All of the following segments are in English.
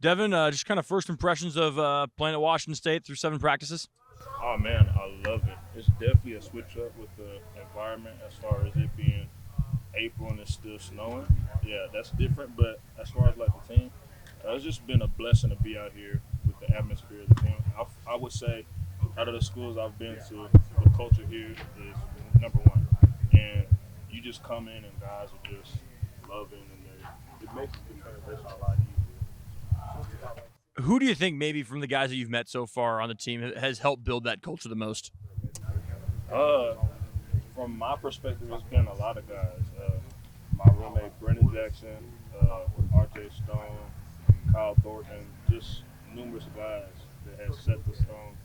Devin, just kind of first impressions of playing at Washington State through 7 practices. Oh man, I love it. It's definitely a switch up with the environment as far as it being April and it's still snowing. Yeah, that's different. But as far as like the team, it's just been a blessing to be out here with the atmosphere of the team. I would say, out of the schools I've been to, the culture here is number one. And you just come in and guys are just loving and it makes the transition a lot easier. Who do you think maybe from the guys that you've met so far on the team has helped build that culture the most? Uh, from my perspective, it's been a lot of guys. My roommate Brendan Jackson, R.J. Stone, Kyle Thornton, just numerous guys that has set the stone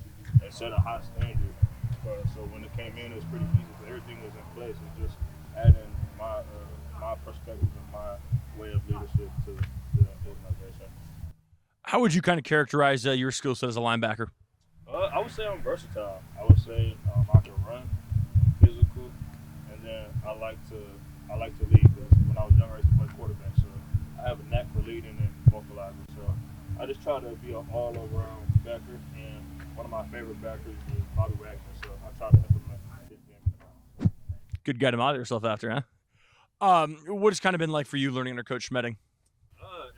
and set a high standard. So when it came in, it was pretty easy because everything was in place. It's just adding my perspective and my way of leadership to the organization. How would you kind of characterize your skill set as a linebacker? I would say I'm versatile. I would say I can run, physical, and then I like to lead. Because when I was younger, I used to play quarterback, so I have a knack for leading and vocalizing. So I just try to be an all-around backer, and one of my favorite backers is Bobby Wagner. So I try to implement his game. Good guy to model yourself after, huh? What it's kind of been like for you learning under Coach Schmedding?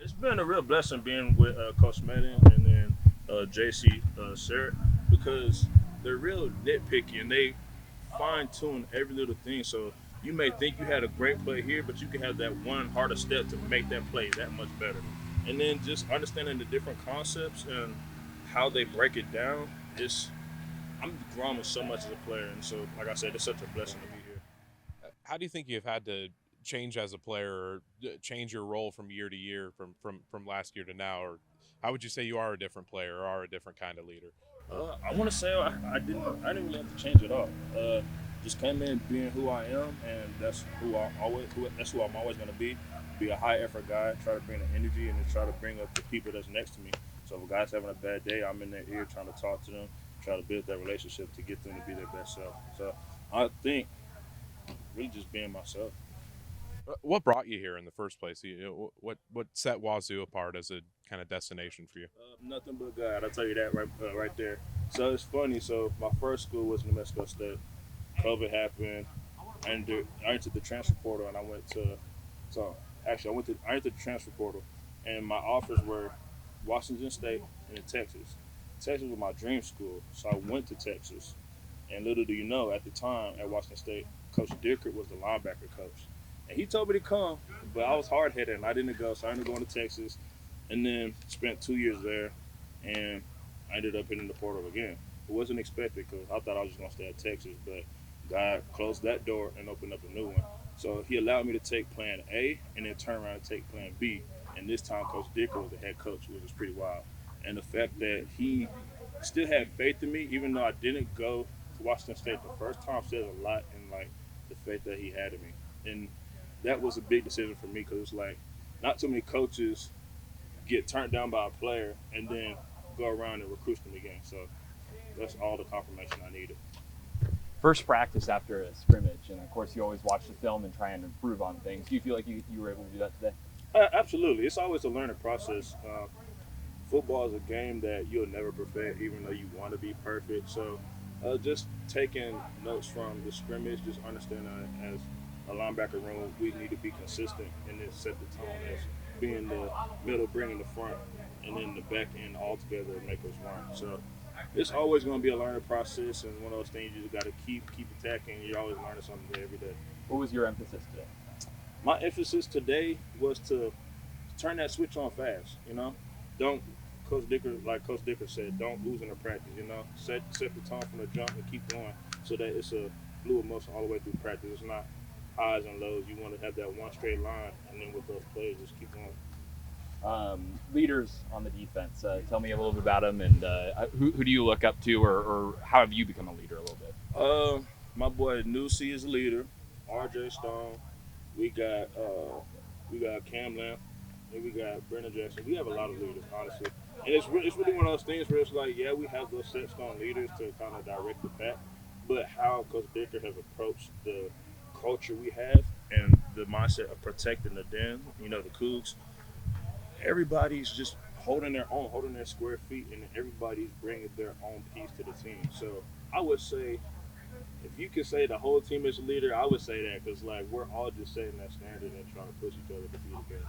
It's been a real blessing being with Coach Schmedding and then JC Sarrett because they're real nitpicky and they fine-tune every little thing. So you may think you had a great play here, but you can have that one harder step to make that play that much better. And then just understanding the different concepts and how they break it down, I'm growing so much as a player. And so, like I said, it's such a blessing to be here. How do you think you've had to change as a player or change your role from year to year from last year to now? Or how would you say you are a different player or are a different kind of leader? I want to say I didn't really have to change at all. Just came in being who I am, and that's who I'm always going to be. Be a high effort guy, try to bring the energy, and then try to bring up the people that's next to me. So if a guy's having a bad day, I'm in their ear trying to talk to them, try to build that relationship to get them to be their best self. So I think really just being myself. What brought you here in the first place? What set Wazoo apart as a kind of destination for you? Nothing but God. I'll tell you that right there. So it's funny. So my first school was New Mexico State. COVID happened. I entered the transfer portal, and I entered the transfer portal, and my offers were Washington State and then Texas. Texas was my dream school, so I went to Texas. And little do you know, at the time at Washington State, Coach Dickert was the linebacker coach. And he told me to come, but I was hard-headed and I didn't go. So I ended up going to Texas and then spent 2 years there. And I ended up hitting the portal again. It wasn't expected because I thought I was just going to stay at Texas. But God closed that door and opened up a new one. So he allowed me to take plan A and then turn around and take plan B. And this time Coach Dickert was the head coach, which was pretty wild. And the fact that he still had faith in me, even though I didn't go to Washington State the first time, says a lot in like the faith that he had in me. And that was a big decision for me because it's like not too many coaches get turned down by a player and then go around and recruit them again. So that's all the confirmation I needed. First practice after a scrimmage, and of course you always watch the film and try and improve on things. Do you feel like you were able to do that today? Absolutely. It's always a learning process. Football is a game that you'll never perfect, even though you want to be perfect. So just taking notes from the scrimmage, just understanding as a linebacker room, we need to be consistent and then set the tone as being the middle, bringing the front, and then the back end all together and make us run. So it's always going to be a learning process, and one of those things you just got to keep attacking. You're always learning something every day. What was your emphasis today? My emphasis today was to turn that switch on fast. Don't Coach Dickert said, don't lose in the practice. Set the tone from the jump and keep going, so that it's a fluid motion all the way through practice. It's not highs and lows. You want to have that one straight line, and then with those plays, just keep going. Leaders on the defense. Tell me a little bit about them, and who do you look up to, or how have you become a leader a little bit? My boy Nusi is a leader. R.J. Stone. We got Cam Lamp, and we got Brendan Jackson. We have a lot of leaders, honestly. And it's really one of those things where it's like, yeah, we have those set stone leaders to kind of direct the pack, but how Coach Dickert has approached the culture we have and the mindset of protecting the den, the Cougs, everybody's just holding their square feet, and everybody's bringing their own piece to the team. So I would say, if you could say the whole team is a leader, I would say that, because like we're all just setting that standard and trying to push each other to be the best.